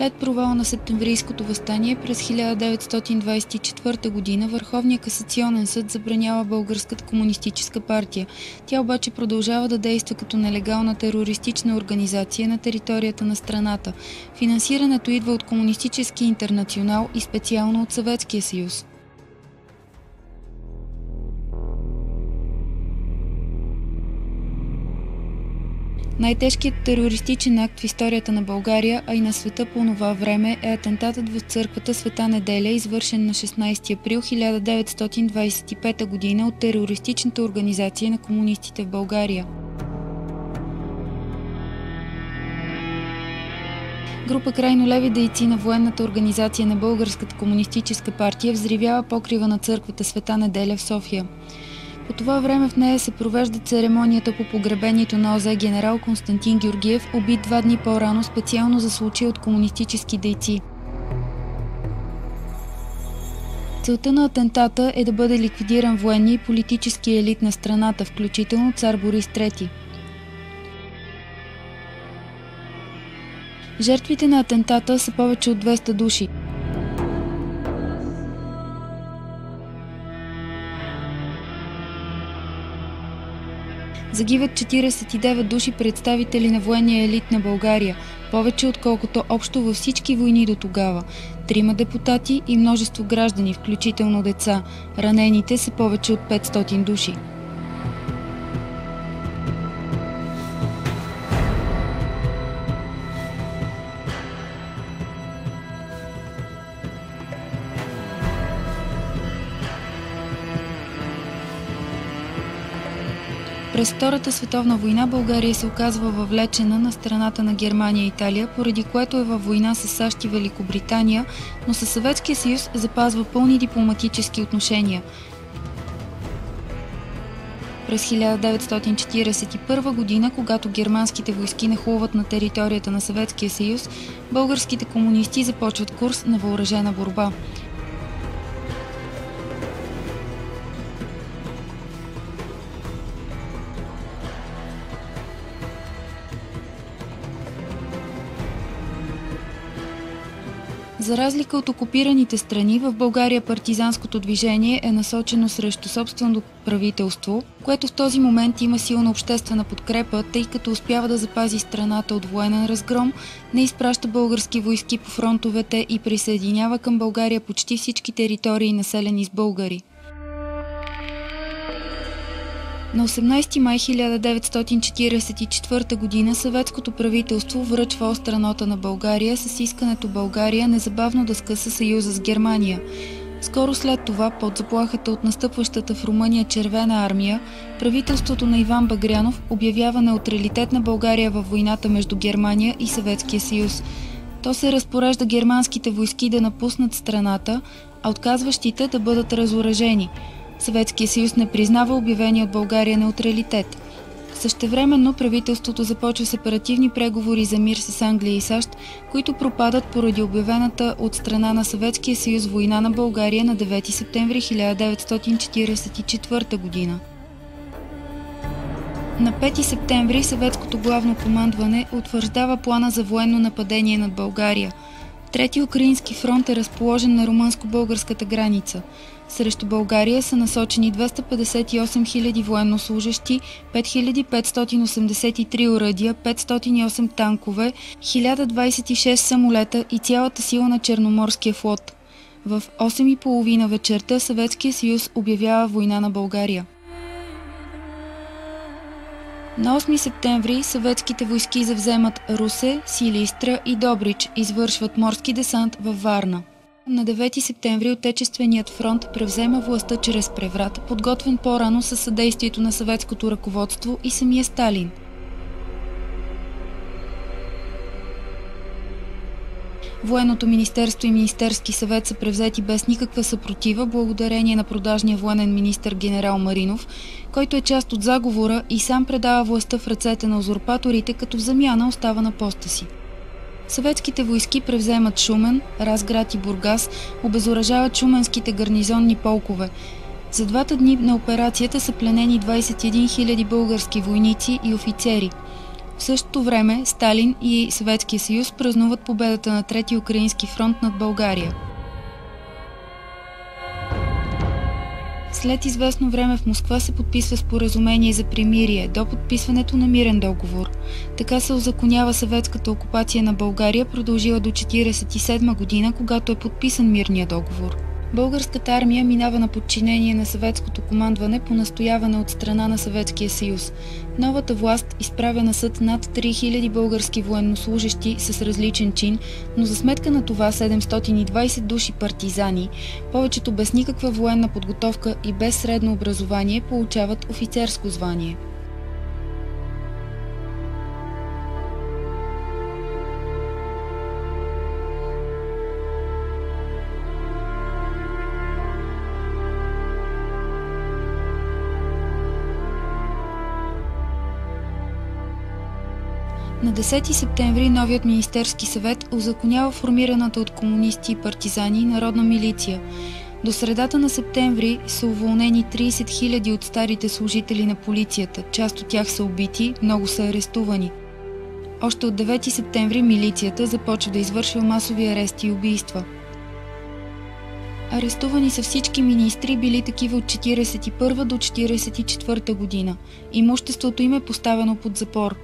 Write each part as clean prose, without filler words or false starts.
След провала на септемврийското въстание през 1924 г. Върховният касационен съд забранява Българската комунистическа партия. Тя обаче продължава да действа като нелегална терористична организация на територията на страната. Финансирането идва от Комунистически интернационал и специално от Съветския съюз. Най-тежкият терористичен акт в историята на България, а и на света по това време е атентатът в църквата Света Неделя, извършен на 16 април 1925 г. от терористичната организация на комунистите в България. Група крайно леви дейци на военната организация на Българската комунистическа партия взривява покрива на църквата Света Неделя в София. По това време в нея се провежда церемонията по погребението на ОЗ генерал Константин Георгиев, убит 2 дни по-рано специално за случай от комунистически дейци. Целта на атентата е да бъде ликвидиран военния и политически елит на страната, включително цар Борис III. Жертвите на атентата са повече от 200 души. Загиват 49 души представители на военния елит на България, повече отколкото общо във всички войни до тогава. 3 депутати и множество граждани, включително деца. Ранените са повече от 500 души. През Втората световна война България се оказва въвлечена на страната на Германия и Италия, поради което е във война с САЩ и Великобритания, но със Съветския съюз запазва пълни дипломатически отношения. През 1941 г., когато германските войски нахлуват на територията на Съветския съюз, българските комунисти започват курс на въоръжена борба. За разлика от окупираните страни, в България партизанското движение е насочено срещу собственото правителство, което в този момент има силна обществена подкрепа, тъй като успява да запази страната от военен разгром, не изпраща български войски по фронтовете и присъединява към България почти всички територии, населени с българи. На 18 май 1944 г. съветското правителство връчва остра нота на България с искането България незабавно да скъса съюза с Германия. Скоро след това, под заплахата от настъпващата в Румъния Червена армия, правителството на Иван Багрянов обявява неутралитет на България във войната между Германия и Съветския съюз. То се разпорежда германските войски да напуснат страната, а отказващите да бъдат разоръжени. Съветския съюз не признава обявения от България неутралитет. Същевременно правителството започва сепаративни преговори за мир с Англия и САЩ, които пропадат поради обявената от страна на Съветския съюз война на България на 9 септември 1944 г. На 5 септември съветското главно командване утвърждава плана за военно нападение над България. Трети украински фронт е разположен на румънско-българската граница. Срещу България са насочени 258 000 военнослужещи, 5583 оръдия, 508 танкове, 1026 самолета и цялата сила на Черноморския флот. В 8:30 вечерта Съветския съюз обявява война на България. На 8 септември съветските войски завземат Русе, Силистра и Добрич, извършват морски десант във Варна. На 9 септември Отечественият фронт превзема властта чрез преврат, подготвен по-рано със съдействието на съветското ръководство и самия Сталин. Военното министерство и Министерски съвет са превзети без никаква съпротива, благодарение на продажния военен министър генерал Маринов, който е част от заговора и сам предава властта в ръцете на узурпаторите, като в замяна остава на поста си. Съветските войски превземат Шумен, Разград и Бургас, обезоръжават шуменските гарнизонни полкове. За 2 дни на операцията са пленени 21 000 български войници и офицери. В същото време Сталин и Съветския съюз празнуват победата на Трети украински фронт над България. След известно време в Москва се подписва споразумение за примирие до подписването на мирен договор. Така се узаконява съветската окупация на България, продължила до 1947 година, когато е подписан мирния договор. Българската армия минава на подчинение на съветското командване по настояване от страна на Съветския съюз. Новата власт изправя на съд над 3000 български военнослужещи с различен чин, но за сметка на това 720 души партизани, повечето без никаква военна подготовка и без средно образование, получават офицерско звание. На 10 септември новият Министерски съвет узаконява формираната от комунисти и партизани народна милиция. До средата на септември са уволнени 30 000 от старите служители на полицията, част от тях са убити, много са арестувани. Още от 9 септември милицията започва да извършва масови арести и убийства. Арестувани са всички министри, били такива от 1941 до 1944 година. Имуществото им е поставено под запор.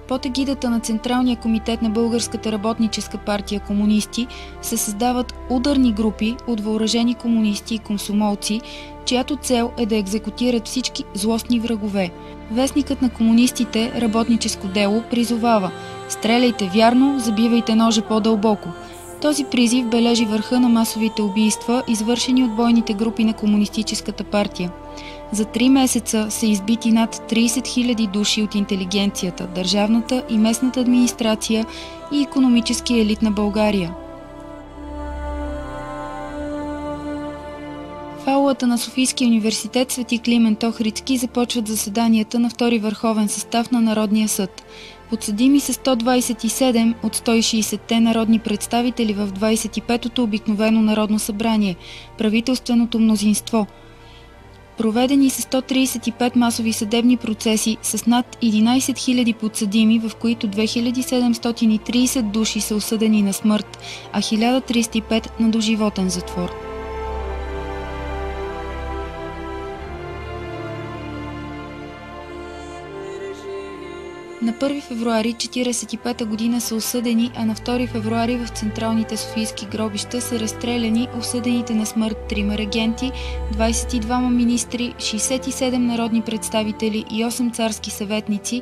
Под егидата на Централния комитет на Българската работническа партия комунисти се създават ударни групи от въоръжени комунисти и комсомолци, чиято цел е да екзекутират всички злостни врагове. Вестникът на комунистите "Работническо дело" призовава: "Стреляйте вярно, забивайте ножа по-дълбоко". Този призив бележи върха на масовите убийства, извършени от бойните групи на Комунистическата партия. За 3 месеца са избити над 30 000 души от интелигенцията, държавната и местната администрация и икономическия елит на България. В аулата на Софийския университет Свети Климент Охридски започват заседанията на втори върховен състав на Народния съд. Подсъдими са 127 от 160-те народни представители в 25-то обикновено народно събрание, правителственото мнозинство. Проведени са 135 масови съдебни процеси с над 11 000 подсъдими, в които 2730 души са осъдени на смърт, а 1305 на доживотен затвор. На 1 февруари 1945 година са осъдени, а на 2 февруари в централните софийски гробища са разстреляни осъдените на смърт 3 регенти, 22 министри, 67 народни представители и 8 царски съветници,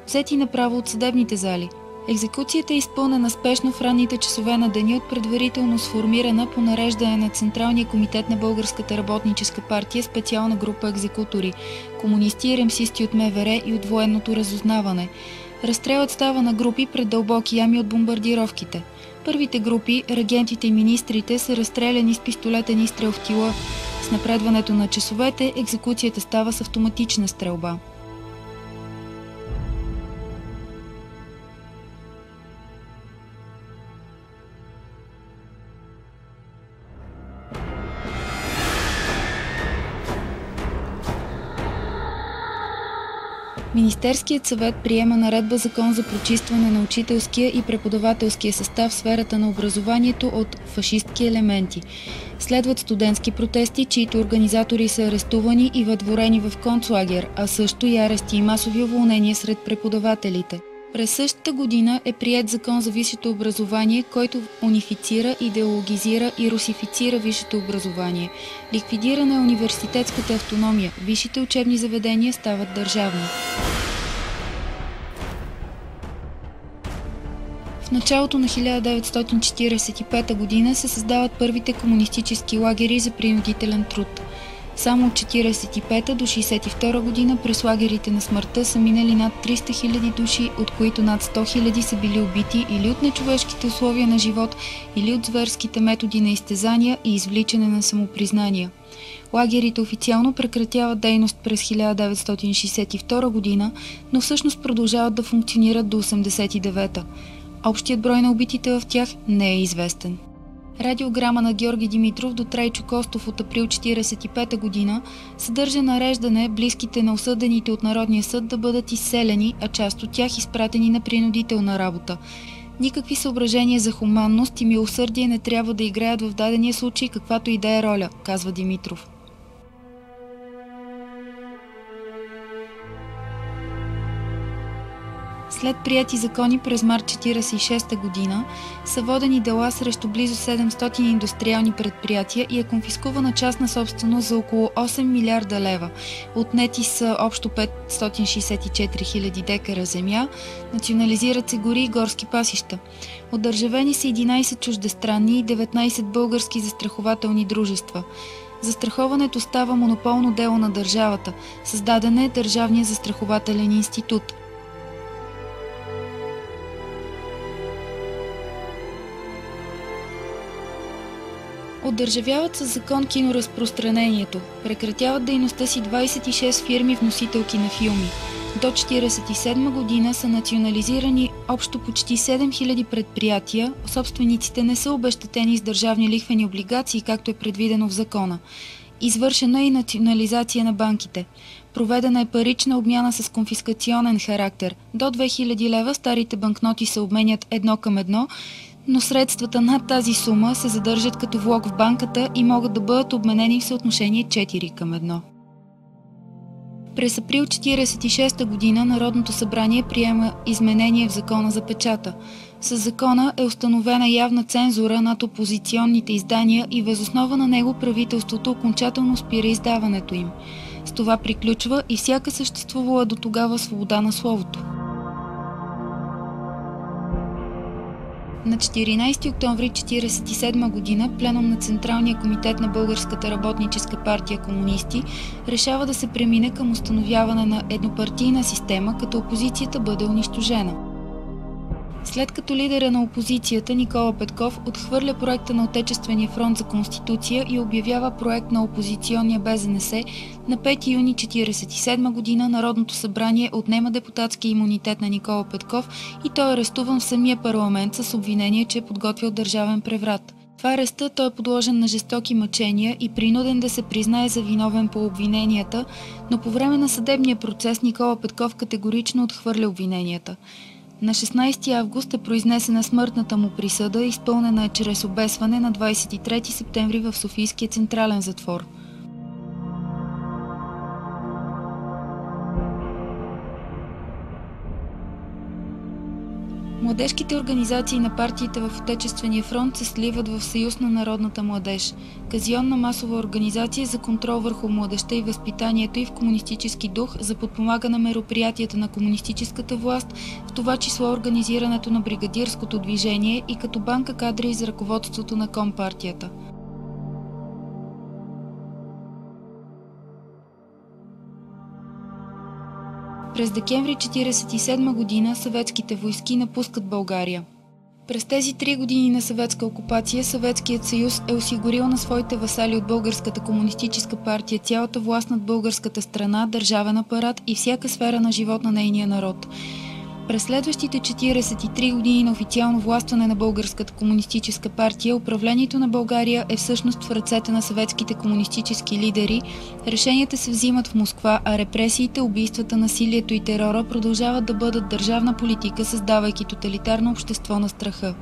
взети направо от съдебните зали. Екзекуцията е изпълнена спешно в ранните часове на деня от предварително сформирана по нареждане на Централния комитет на Българската работническа партия специална група екзекутори, комунисти и ремсисти от МВР и от военното разузнаване. Разстрелът става на групи пред дълбоки ями от бомбардировките. Първите групи, регентите и министрите, са разстреляни с пистолетен изстрел в тила. С напредването на часовете екзекуцията става с автоматична стрелба. Министерският съвет приема наредба закон за прочистване на учителския и преподавателския състав в сферата на образованието от фашистки елементи. Следват студентски протести, чието организатори са арестувани и въдворени в концлагер, а също и арести и масови уволнения сред преподавателите. През същата година е приет закон за висшето образование, който унифицира, идеологизира и русифицира висшето образование. Ликвидирана е университетската автономия, висшите учебни заведения стават държавни. В началото на 1945 година се създават първите комунистически лагери за принудителен труд. Само от 1945 до 1962 година през лагерите на смъртта са минали над 300 000 души, от които над 100 000 са били убити или от нечовешките условия на живот, или от зверските методи на изтезания и извличане на самопризнания. Лагерите официално прекратяват дейност през 1962 година, но всъщност продължават да функционират до 1989. Общият брой на убитите в тях не е известен. Радиограма на Георги Димитров до Трайчо Костов от април 1945 година съдържа нареждане близките на осъдените от Народния съд да бъдат изселени, а част от тях изпратени на принудителна работа. Никакви съображения за хуманност и милосърдие не трябва да играят в дадения случай каквато и да е роля, казва Димитров. След прияти закони през март 1946 година са водени дела срещу близо 700 индустриални предприятия и е конфискувана частна собственост за около 8 милиарда лева. Отнети са общо 564 хиляди декара земя, национализират се гори и горски пасища. Одържавени са 11 чуждестранни и 19 български застрахователни дружества. Застраховането става монополно дело на държавата. Създаден е Държавния застрахователен институт. Одържавяват със закон киноразпространението. Прекратяват дейността си 26 фирми вносителки на филми. До 1947 година са национализирани общо почти 7000 предприятия. Собствениците не са обезщетени с държавни лихвени облигации, както е предвидено в закона. Извършена е и национализация на банките. Проведена е парична обмяна с конфискационен характер. До 2000 лева старите банкноти се обменят 1 към 1, но средствата над тази сума се задържат като влог в банката и могат да бъдат обменени в съотношение 4 към 1. През април 1946 година Народното събрание приема изменение в Закона за печата. С закона е установена явна цензура над опозиционните издания и въз основа на него правителството окончателно спира издаването им. С това приключва и всяка съществувала до тогава свобода на словото. На 14 октомври 1947 година пленум на Централния комитет на Българската работническа партия комунисти решава да се премине към установяване на еднопартийна система, като опозицията бъде унищожена. След като лидера на опозицията Никола Петков отхвърля проекта на Отечествения фронт за Конституция и обявява проект на опозиционния БЗНС, на 5 юни 1947 година Народното събрание отнема депутатски имунитет на Никола Петков и той е арестуван в самия парламент с обвинение, че е подготвил държавен преврат. В ареста той е подложен на жестоки мъчения и принуден да се признае за виновен по обвиненията, но по време на съдебния процес Никола Петков категорично отхвърля обвиненията. На 16 август е произнесена смъртната му присъда, изпълнена е чрез обесване на 23 септември в Софийския централен затвор. Младежките организации на партиите в Отечествения фронт се сливат в Съюз на народната младеж, казионна масова организация за контрол върху младежта и възпитанието й в комунистически дух, за подпомагане мероприятията на комунистическата власт, в това число организирането на бригадирското движение и като банка кадри за ръководството на Компартията. През декември 1947 година съветските войски напускат България. През тези 3 години на съветска окупация Съветският съюз е осигурил на своите васали от Българската комунистическа партия цялата власт над българската страна, държавен апарат и всяка сфера на живот на нейния народ. През следващите 43 години на официално властване на Българската комунистическа партия, управлението на България е всъщност в ръцете на съветските комунистически лидери, решенията се взимат в Москва, а репресиите, убийствата, насилието и терора продължават да бъдат държавна политика, създавайки тоталитарно общество на страха.